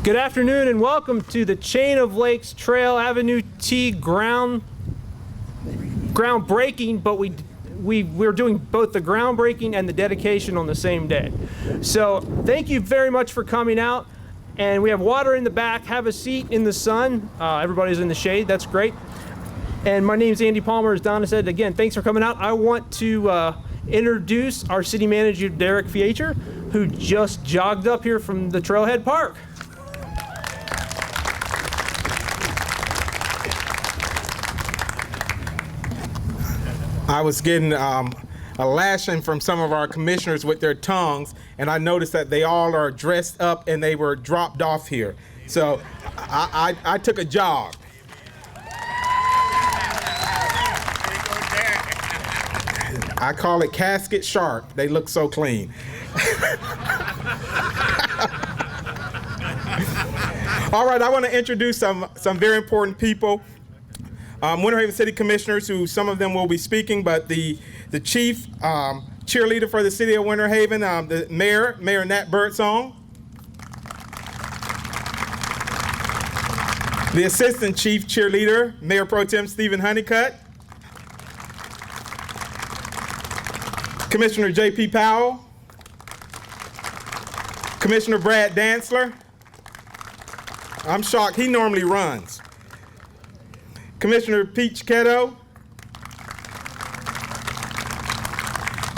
Good afternoon and welcome to the Chain of Lakes Trail Avenue T groundbreaking, but we're doing both the groundbreaking and the dedication on the same day. So thank you very much for coming out. And we have water in the back. Have a seat in the sun. Everybody's in the shade. That's great. And my name's Andy Palmer. As Donna said, again, thanks for coming out. I want to introduce our city manager, DERIC, FEACHER, who just jogged up here from the Trailhead Park. I was getting a lashing from some of our commissioners with their tongues, and I noticed that they all are dressed up and they were dropped off here. So I took a jog. I call it casket sharp. They look so clean. All right, I want to introduce some very important people. Winter Haven City Commissioners, who some of them will be speaking, but the chief cheerleader for the city of Winter Haven, the Mayor Nat BIRDSONG. The Assistant Chief Cheerleader, Mayor Pro Tem Stephen Honeycutt. Commissioner J.P. Powell. Commissioner Brad Dantzler. I'm shocked, he normally runs. Commissioner CHICHETTO,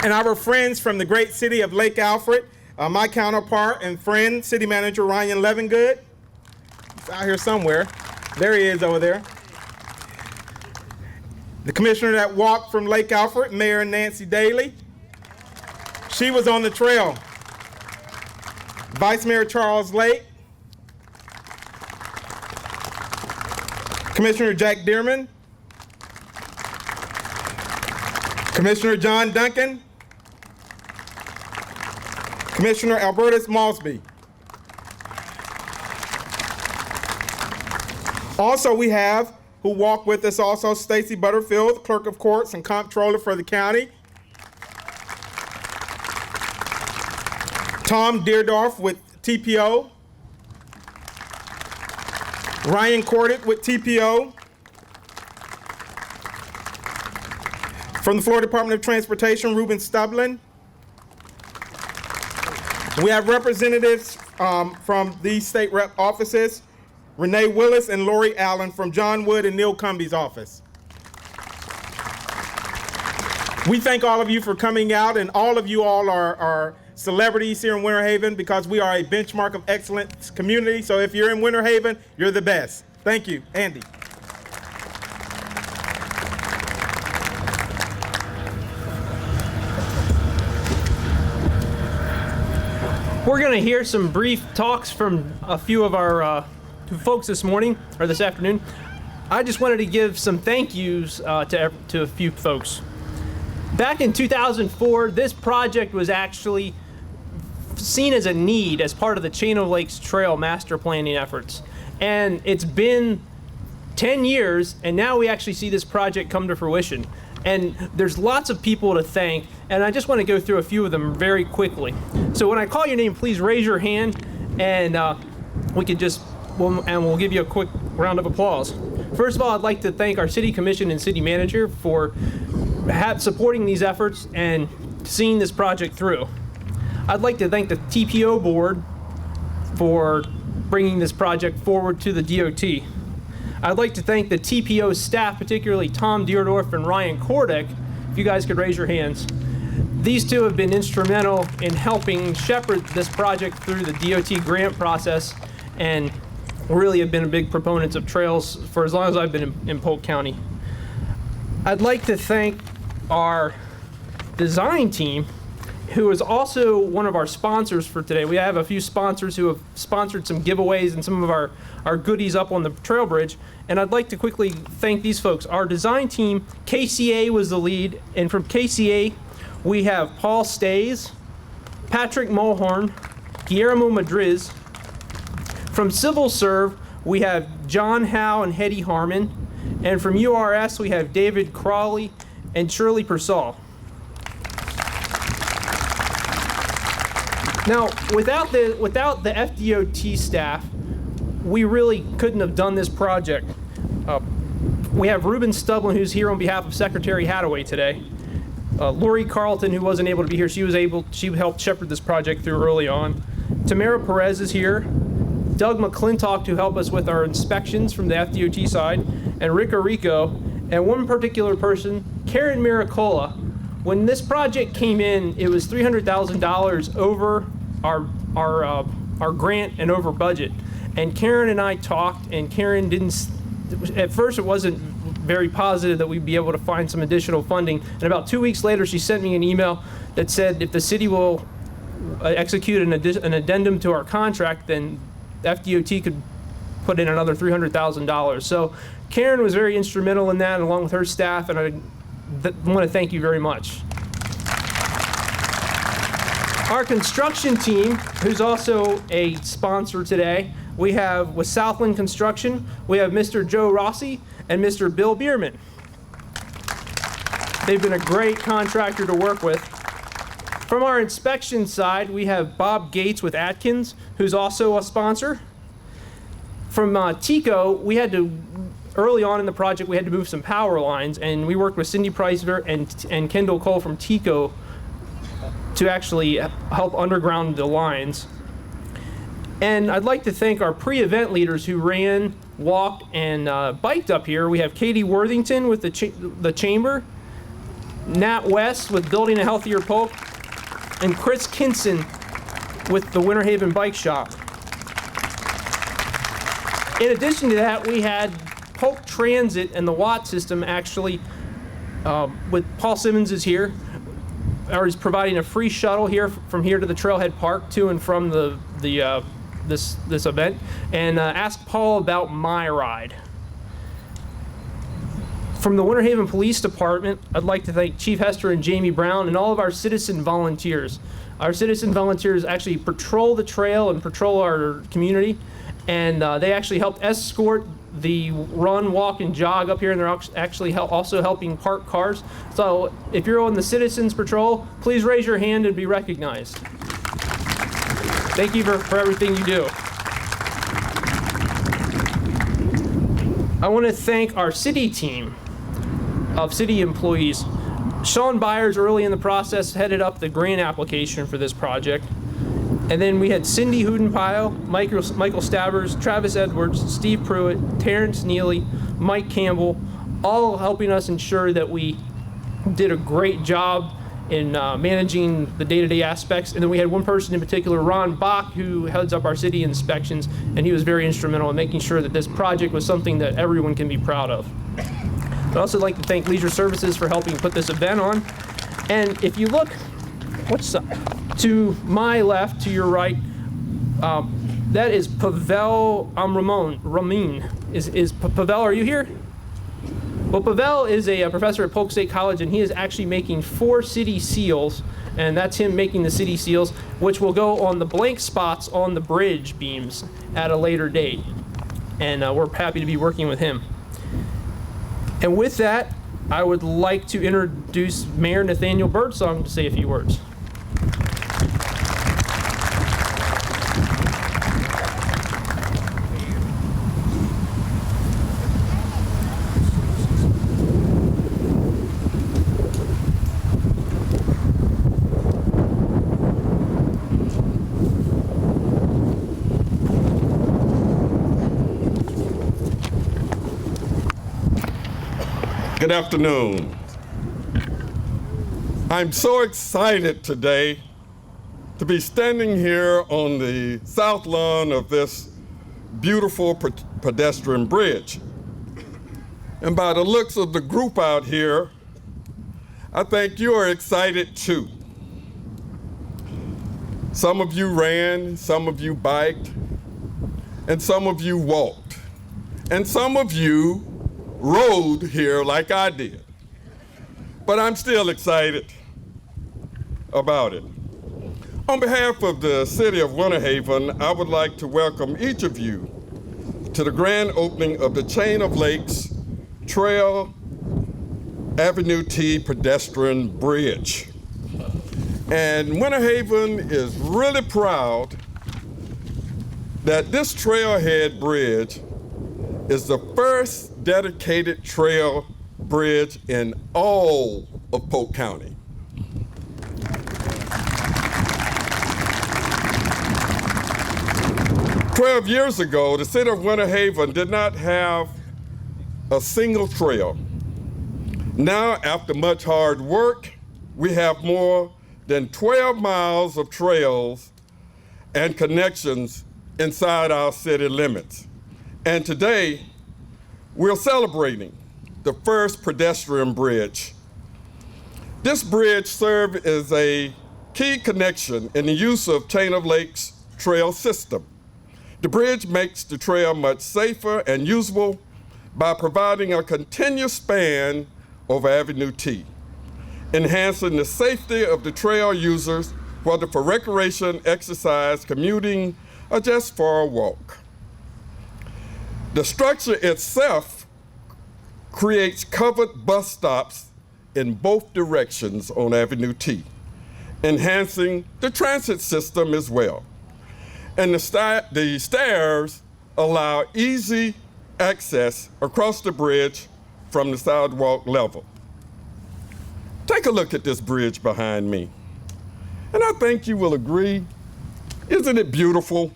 and our friends from the great city of Lake Alfred, my counterpart and friend, City Manager Ryan Levingood. He's out here somewhere. There he is over there. The commissioner that walked from Lake Alfred, Mayor Nancy Daly. She was on the trail. Vice Mayor Charles Lake. Commissioner Jack Dearman, Commissioner John Duncan, Commissioner Albertus Mosby. Also we have, who walk with us also, Stacy Butterfield, Clerk of Courts and Comptroller for the county. Tom DEARDORFF with TPO. Ryan Cordick with TPO. From the Florida Department of Transportation, Ruben Stublin. We have representatives from these state rep offices, Renee Willis and Lori Allen from John Wood and Neil Cumby's office. We thank all of you for coming out, and all of you all are celebrities here in Winter Haven because we are a benchmark of excellence community. So if you're in Winter Haven, you're the best. Thank you, Andy. We're going to hear some brief talks from a few of our folks this morning, or this afternoon. I just wanted to give some thank yous to a few folks. Back in 2004, this project was actually seen as a need as part of the Chain of Lakes Trail master planning efforts. And it's been 10 years, and now we actually see this project come to fruition. And there's lots of people to thank, and I just want to go through a few of them very quickly. So when I call your name, please raise your hand, and we'll give you a quick round of applause. First of all, I'd like to thank our City Commission and City Manager for supporting these efforts and seeing this project through. I'd like to thank the TPO board for bringing this project forward to the DOT. I'd like to thank the TPO staff, particularly Tom DEARDORFF and Ryan Cordick. If you guys could raise your hands. These two have been instrumental in helping shepherd this project through the DOT grant process and really have been a big proponents of trails for as long as I've been in Polk County. I'd like to thank our design team, who is also one of our sponsors for today. We have a few sponsors who have sponsored some giveaways and some of our goodies up on the trail bridge. And I'd like to quickly thank these folks. Our design team, KCA was the lead, and from KCA, we have Paul Stays, Patrick Mulhorn, Guillermo Madriz. From Civil Serve, we have John Howe and Hetty Harmon. And from URS, we have David Crawley and Shirley Persall. Now, without the FDOT staff, we really couldn't have done this project. We have Ruben Stublin, who's here on behalf of Secretary Hadaway today. Lori Carlton, who wasn't able to be here, she helped shepherd this project through early on. Tamara Perez is here. Doug McClintock to help us with our inspections from the FDOT side, and Rick Arico, and one particular person, Karen Miracola. When this project came in, it was $300,000 over our grant and over budget. And Karen and I talked, and Karen at first it wasn't very positive that we'd be able to find some additional funding. And about 2 weeks later, she sent me an email that said if the city will execute an addendum to our contract, then FDOT could put in another $300,000. So Karen was very instrumental in that, along with her staff, and I want to thank you very much. Our construction team, who's also a sponsor today, we have with Southland Construction, we have Mr. Joe Rossi and Mr. Bill Bierman. They've been a great contractor to work with. From our inspection side, we have Bob Gates with Atkins, who's also a sponsor. From TECO, we had to, early on in the project, we had to move some power lines, and we worked with Cindy Preisler and Kendall Cole from TECO to actually help underground the lines. And I'd like to thank our pre-event leaders who ran, walked, and biked up here. We have Katie Worthington with the Chamber, Nat West with Building a Healthier Polk, and Chris Kinson with the Winter Haven Bike Shop. In addition to that, we had Polk Transit and the Watt system actually, with Paul Simmons is here, or is providing a free shuttle here from here to the Trailhead Park to and from this event, and ask Paul about my ride. From the Winter Haven Police Department, I'd like to thank Chief Hester and Jamie Brown and all of our citizen volunteers. Our citizen volunteers actually patrol the trail and patrol our community, and they actually helped escort the run, walk, and jog up here, and they're actually also helping park cars. So if you're on the Citizens Patrol, please raise your hand and be recognized. Thank you for everything you do. I want to thank our city team of city employees. Sean Byers, early in the process, headed up the grant application for this project. And then we had Cindy Hudenpile, Michael Stabbers, Travis Edwards, Steve Pruitt, Terrence Neely, Mike Campbell, all helping us ensure that we did a great job in managing the day-to-day aspects. And then we had one person in particular, Ron Bach, who heads up our city inspections, and he was very instrumental in making sure that this project was something that everyone can be proud of. I'd also like to thank Leisure Services for helping put this event on. And if you look, to my left, to your right, that is Pavel Ramin. Pavel, are you here? Well, Pavel is a professor at Polk State College, and he is actually making 4 city seals, and that's him making the city seals, which will go on the blank spots on the bridge beams at a later date. And we're happy to be working with him. And with that, I would like to introduce Mayor Nathaniel Birdsong to say a few words. Good afternoon. I'm so excited today to be standing here on the south lawn of this beautiful pedestrian bridge. And by the looks of the group out here, I think you are excited too. Some of you ran, some of you biked, and some of you walked, and some of you rode here like I did. But I'm still excited about it. On behalf of the City of Winter Haven, I would like to welcome each of you to the grand opening of the Chain of Lakes Trail Avenue T Pedestrian Bridge. And Winter Haven is really proud that this Trailhead Bridge is the first dedicated trail bridge in all of Polk County. 12 years ago, the city of Winter Haven did not have a single trail. Now, after much hard work, we have more than 12 miles of trails and connections inside our city limits. And today, we're celebrating the first pedestrian bridge. This bridge served as a key connection in the use of Chain of Lakes trail system. The bridge makes the trail much safer and usable by providing a continuous span over Avenue T, enhancing the safety of the trail users, whether for recreation, exercise, commuting, or just for a walk. The structure itself creates covered bus stops in both directions on Avenue T, enhancing the transit system as well. And the stairs allow easy access across the bridge from the sidewalk level. Take a look at this bridge behind me. And I think you will agree, isn't it beautiful?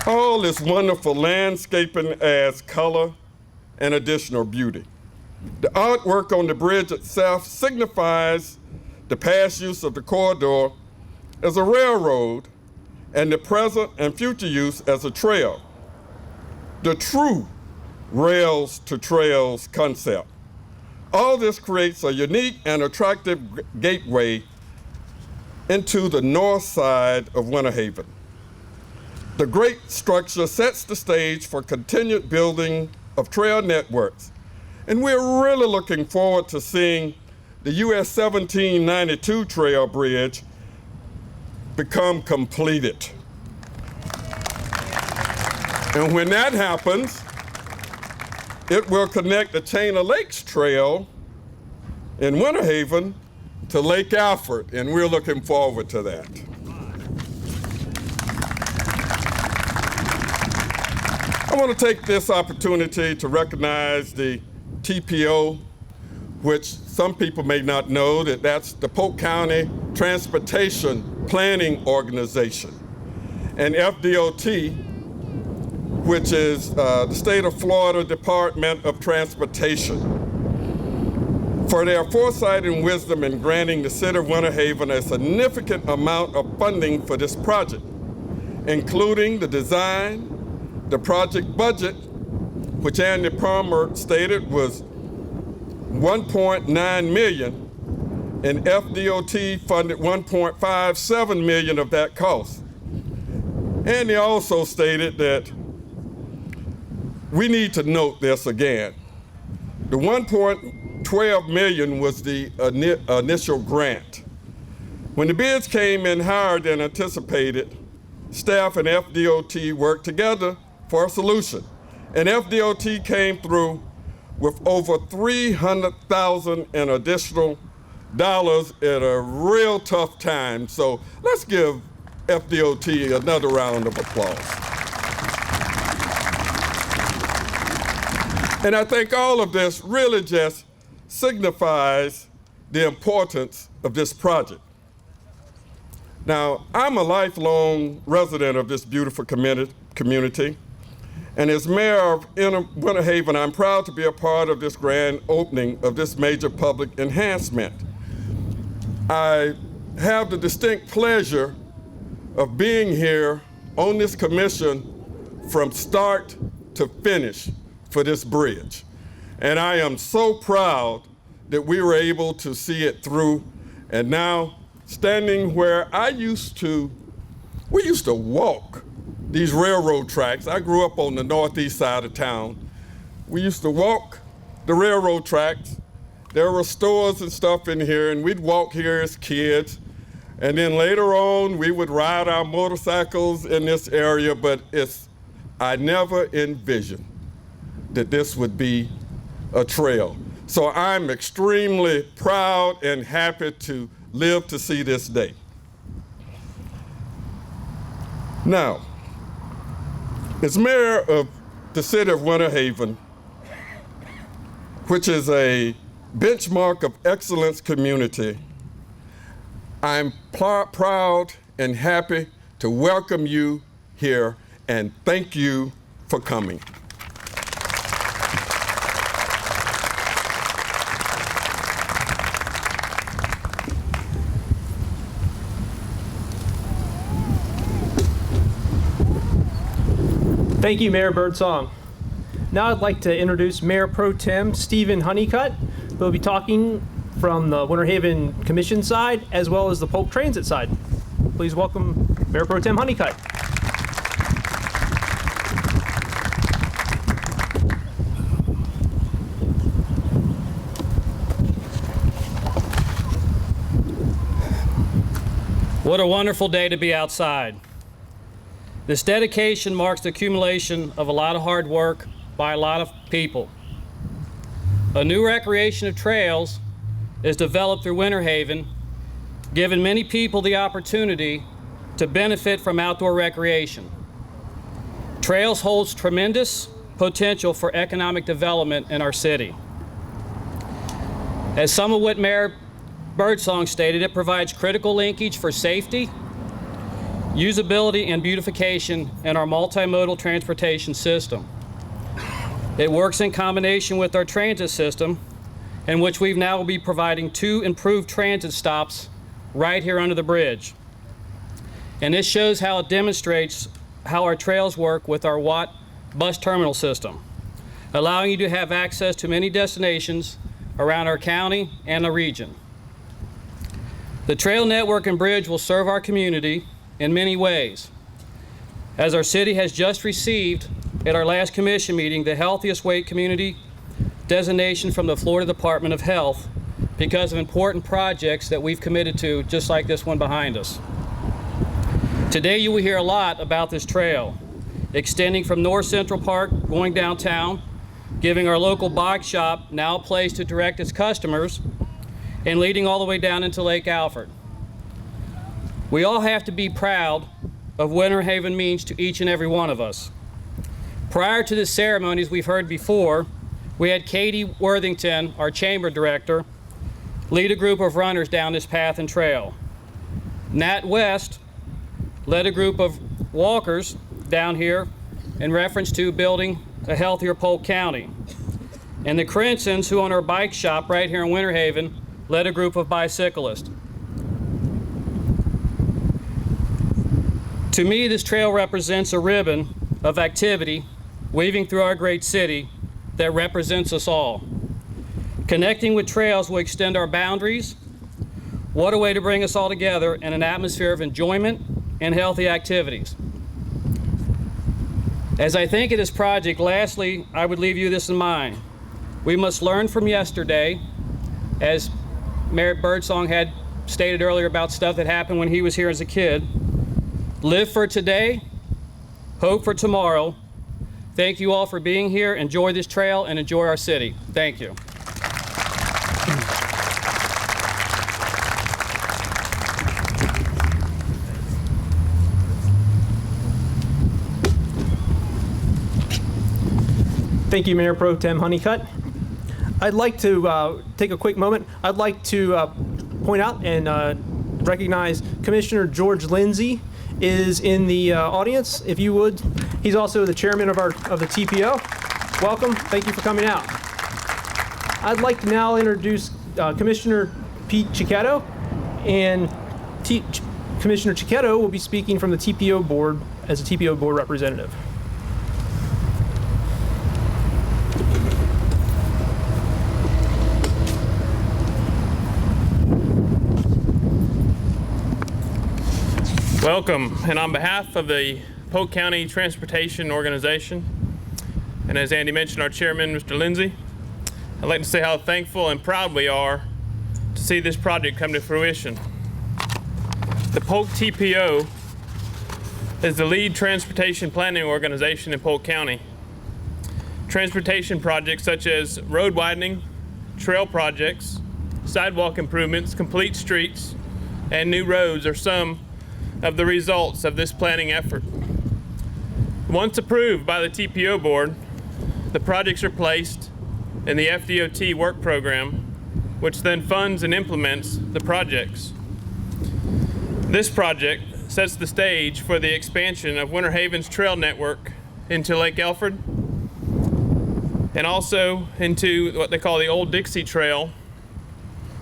All this wonderful landscaping adds color and additional beauty. The artwork on the bridge itself signifies the past use of the corridor as a railroad and the present and future use as a trail. The true rails to trails concept. All this creates a unique and attractive gateway into the north side of Winter Haven. The great structure sets the stage for continued building of trail networks, and we're really looking forward to seeing the US 1792 Trail Bridge become completed. And when that happens, it will connect the Chain of Lakes Trail in Winter Haven to Lake Alfred, and we're looking forward to that. I want to take this opportunity to recognize the TPO, which some people may not know, that's the Polk County Transportation Planning Organization, and FDOT, which is the State of Florida Department of Transportation, for their foresight and wisdom in granting the city of Winter Haven a significant amount of funding for this project, including the design, the project budget, which Andy Palmer stated was $1.9 million, and FDOT funded $1.57 million of that cost. And he also stated that we need to note this again. The $1.12 million was the initial grant. When the bids came in higher than anticipated, staff and FDOT worked together for a solution. And FDOT came through with over $300,000 in additional dollars at a real tough time. So let's give FDOT another round of applause. And I think all of this really just signifies the importance of this project. Now, I'm a lifelong resident of this beautiful community. And as mayor of Winter Haven, I'm proud to be a part of this grand opening of this major public enhancement. I have the distinct pleasure of being here on this commission from start to finish for this bridge. And I am so proud that we were able to see it through. And now, standing where we used to walk these railroad tracks. I grew up on the northeast side of town. We used to walk the railroad tracks. There were stores and stuff in here, and we'd walk here as kids. And then later on, we would ride our motorcycles in this area, but I never envisioned that this would be a trail. So I'm extremely proud and happy to live to see this day. Now, as mayor of the city of Winter Haven, which is a benchmark of excellence community, I'm proud and happy to welcome you here and thank you for coming. Thank you, Mayor Birdsong. Now I'd like to introduce Mayor Pro Tem Stephen Honeycutt, who will be talking from the Winter Haven Commission side as well as the Polk Transit side. Please welcome Mayor Pro Tem Honeycutt. What a wonderful day to be outside. This dedication marks the accumulation of a lot of hard work by a lot of people. A new recreation of trails is developed through Winter Haven, giving many people the opportunity to benefit from outdoor recreation. Trails holds tremendous potential for economic development in our city. As some of what Mayor Birdsong stated, it provides critical linkage for safety, usability, and beautification in our multimodal transportation system. It works in combination with our transit system, in which we've now will be providing 2 improved transit stops right here under the bridge. And this shows how it demonstrates how our trails work with our Watt bus terminal system, allowing you to have access to many destinations around our county and the region. The trail network and bridge will serve our community in many ways, as our city has just received at our last commission meeting the Healthiest Weight Community designation from the Florida Department of Health because of important projects that we've committed to, just like this one behind us. Today you will hear a lot about this trail, extending from North Central Park, going downtown, giving our local bike shop now a place to direct its customers, and leading all the way down into Lake Alfred. We all have to be proud of what Winter Haven means to each and every one of us. Prior to the ceremonies we've heard before, we had Katie Worthington, our chamber director, lead a group of runners down this path and trail. Nat West led a group of walkers down here in reference to building a healthier Polk County. And the Crinsons, who own our bike shop right here in Winter Haven, led a group of bicyclists. To me, this trail represents a ribbon of activity weaving through our great city that represents us all. Connecting with trails will extend our boundaries. What a way to bring us all together in an atmosphere of enjoyment and healthy activities. As I think of this project, lastly, I would leave you this in mind. We must learn from yesterday, as Mayor Birdsong had stated earlier about stuff that happened when he was here as a kid. Live for today, hope for tomorrow. Thank you all for being here. Enjoy this trail and enjoy our city. Thank you. Thank you, Mayor Pro Tem Honeycutt. I'd like to take a quick moment. I'd like to point out and recognize Commissioner George Lindsay is in the audience, if you would. He's also the chairman of the TPO. Welcome. Thank you for coming out. I'd like to now introduce Commissioner Pete Chicchetto, and Commissioner Chicchetto will be speaking from the TPO board as a TPO board representative. Welcome, and on behalf of the Polk County Transportation Organization, and as Andy mentioned, our chairman, Mr. Lindsay, I'd like to say how thankful and proud we are to see this project come to fruition. The Polk TPO is the lead transportation planning organization in Polk County. Transportation projects such as road widening, trail projects, sidewalk improvements, complete streets, and new roads are some of the results of this planning effort. Once approved by the TPO board, the projects are placed in the FDOT work program, which then funds and implements the projects. This project sets the stage for the expansion of Winter Haven's trail network into Lake Elford and also into what they call the Old Dixie Trail,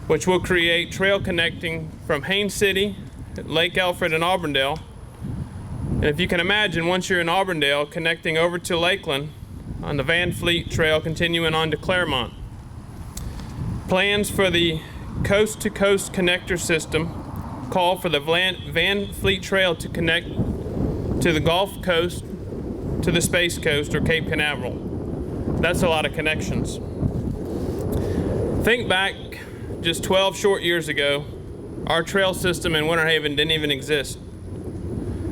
which will create trail connecting from Haines City, Lake Elford, and Auburndale. And if you can imagine, once you're in Auburndale, connecting over to Lakeland on the Van Fleet Trail, continuing on to Claremont. Plans for the coast-to-coast connector system call for the Van Fleet Trail to connect to the Gulf Coast, to the Space Coast, or Cape Canaveral. That's a lot of connections. Think back just 12 short years ago, our trail system in Winter Haven didn't even exist.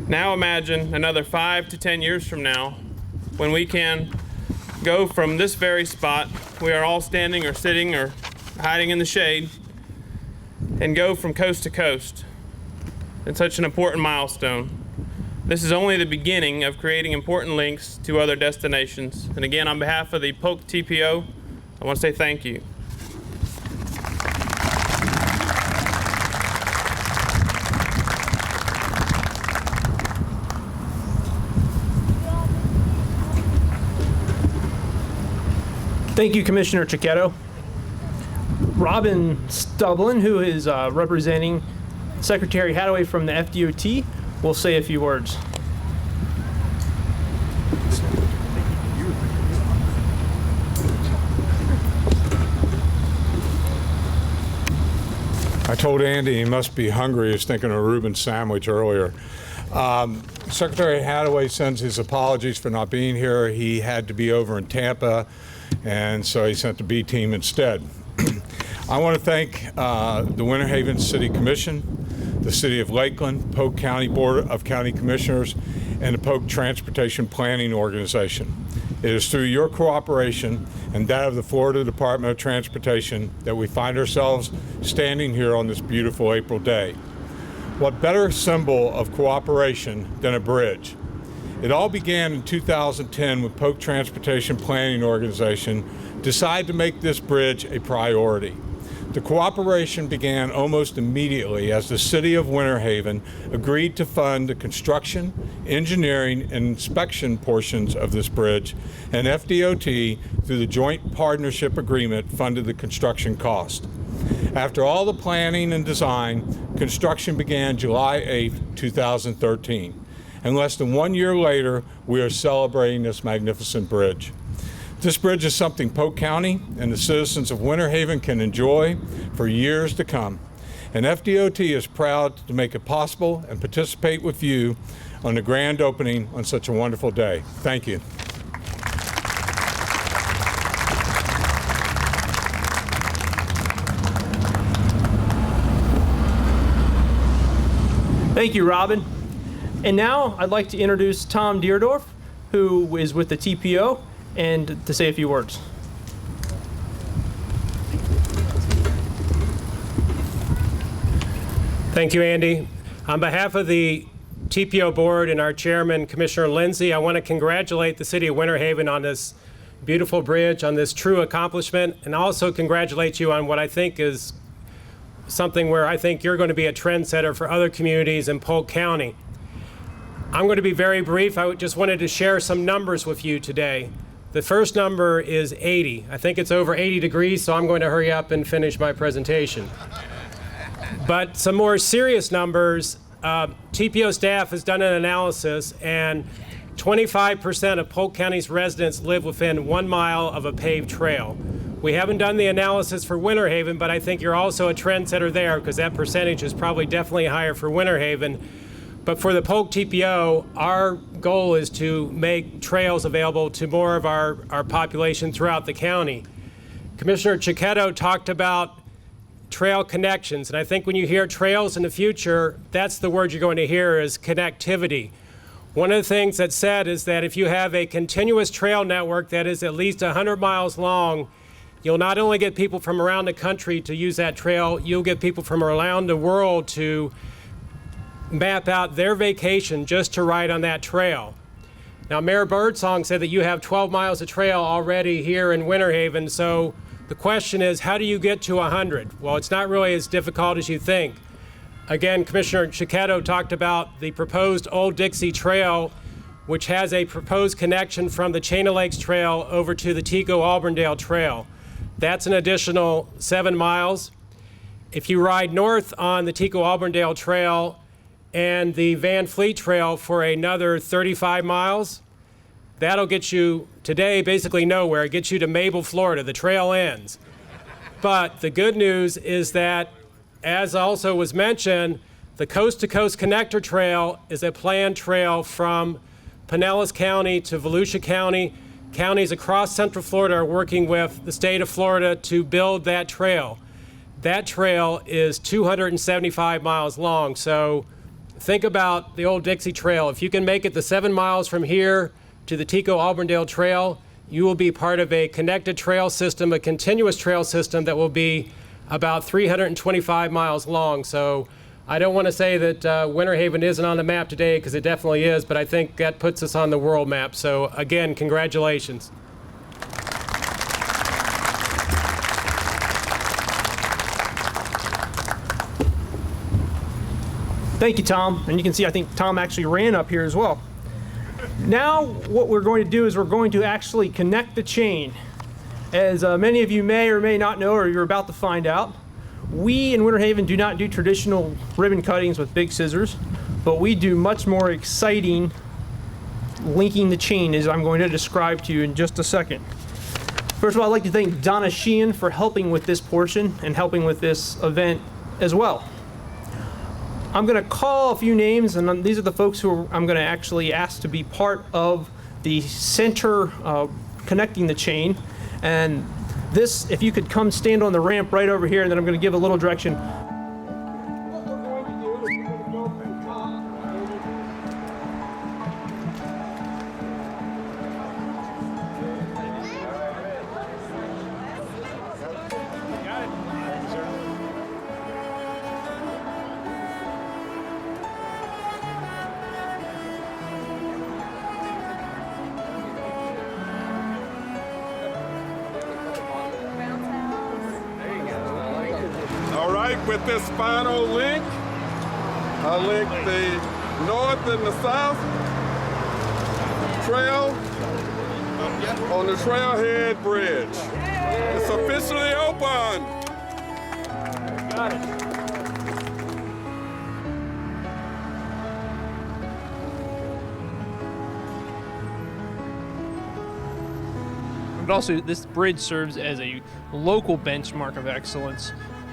Now imagine another 5 to 10 years from now, when we can go from this very spot, we are all standing or sitting or hiding in the shade, and go from coast to coast. It's such an important milestone. This is only the beginning of creating important links to other destinations. And again, on behalf of the Polk TPO, I want to say thank you. Thank you, Commissioner CHICHETTO. Robin Stublin, who is representing Secretary Hadaway from the FDOT, will say a few words. I told Andy he must be hungry. He was thinking of a Reuben sandwich earlier. Secretary Hadaway sends his apologies for not being here. He had to be over in Tampa, and so he sent the B team instead. I want to thank the Winter Haven City Commission, the City of Lakeland, Polk County Board of County Commissioners, and the Polk Transportation Planning Organization. It is through your cooperation and that of the Florida Department of Transportation that we find ourselves standing here on this beautiful April day. What better symbol of cooperation than a bridge? It all began in 2010 when Polk Transportation Planning Organization decided to make this bridge a priority. The cooperation began almost immediately as the City of Winter Haven agreed to fund the construction, engineering, and inspection portions of this bridge, and FDOT, through the Joint Partnership Agreement, funded the construction cost. After all the planning and design, construction began July 8, 2013. And less than 1 year later, we are celebrating this magnificent bridge. This bridge is something Polk County and the citizens of Winter Haven can enjoy for years to come. And FDOT is proud to make it possible and participate with you on the grand opening on such a wonderful day. Thank you. Thank you, Robin. And now I'd like to introduce Tom DEARDORFF, who is with the TPO, and to say a few words. Thank you, Andy. On behalf of the TPO board and our chairman, Commissioner Lindsay, I want to congratulate the City of Winter Haven on this beautiful bridge, on this true accomplishment, and also congratulate you on what I think is something where I think you're going to be a trendsetter for other communities in Polk County. I'm going to be very brief. I just wanted to share some numbers with you today. The first number is 80. I think it's over 80 degrees, so I'm going to hurry up and finish my presentation. But some more serious numbers, TPO staff has done an analysis, and 25% of Polk County's residents live within 1 mile of a paved trail. We haven't done the analysis for Winter Haven, but I think you're also a trendsetter there because that percentage is probably definitely higher for Winter Haven. But for the Polk TPO, our goal is to make trails available to more of our population throughout the county. Commissioner CHICHETTO talked about trail connections, and I think when you hear trails in the future, that's the word you're going to hear is connectivity. One of the things that's said is that if you have a continuous trail network that is at least 100 miles long, you'll not only get people from around the country to use that trail, you'll get people from around the world to map out their vacation just to ride on that trail. Now, Mayor Birdsong said that you have 12 miles of trail already here in Winter Haven, so the question is, how do you get to 100? Well, it's not really as difficult as you think. Again, Commissioner CHICHETTO talked about the proposed Old Dixie Trail, which has a proposed connection from the Chain of Lakes Trail over to the Tico-Auburndale Trail. That's an additional 7 miles. If you ride north on the Tico-Auburndale Trail and the Van Fleet Trail for another 35 miles, that'll get you today basically nowhere. It gets you to Mabel, Florida. The trail ends. But the good news is that, as also was mentioned, the Coast to Coast Connector Trail is a planned trail from Pinellas County to Volusia County. Counties across Central Florida are working with the state of Florida to build that trail. That trail is 275 miles long. So think about the Old Dixie Trail. If you can make it the 7 miles from here to the Tico-Auburndale Trail, you will be part of a connected trail system, a continuous trail system that will be about 325 miles long. So I don't want to say that Winter Haven isn't on the map today, because it definitely is, but I think that puts us on the world map. So again, congratulations. Thank you, Tom. And you can see, I think Tom actually ran up here as well. Now, what we're going to do is we're going to actually connect the chain. As many of you may or may not know, or you're about to find out, we in Winter Haven do not do traditional ribbon cuttings with big scissors, but we do much more exciting linking the chain, as I'm going to describe to you in just a second. First of all, I'd like to thank Donna Sheehan for helping with this portion and helping with this event as well. I'm going to call a few names, and these are the folks who I'm going to actually ask to be part of the center connecting the chain. And this, if you could come stand on the ramp right over here, and then I'm going to give a little direction. What we're going to do is we're going to go from the top. All right, with this final link, I link the north and the south trail on the Trailhead Bridge. It's officially open. Got it. But also, this bridge serves as a local benchmark of excellence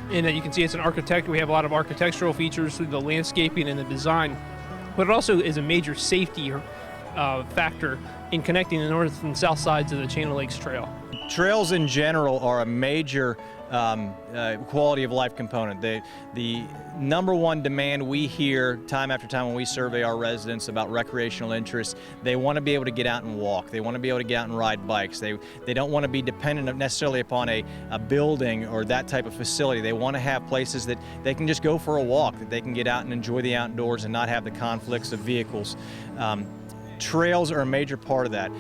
in that you can see it's an architect. We have a lot of architectural features through the landscaping and the design, but it also is a major safety factor in connecting the north and south sides of the Chain of Lakes Trail. Trails in general are a major quality of life component. The number one demand we hear time after time when we survey our residents about recreational interests, they want to be able to get out and walk. They want to be able to get out and ride bikes. They don't want to be dependent necessarily upon a building or that type of facility. They want to have places that they can just go for a walk, that they can get out and enjoy the outdoors and not have the conflicts of vehicles. Trails are a major part of that.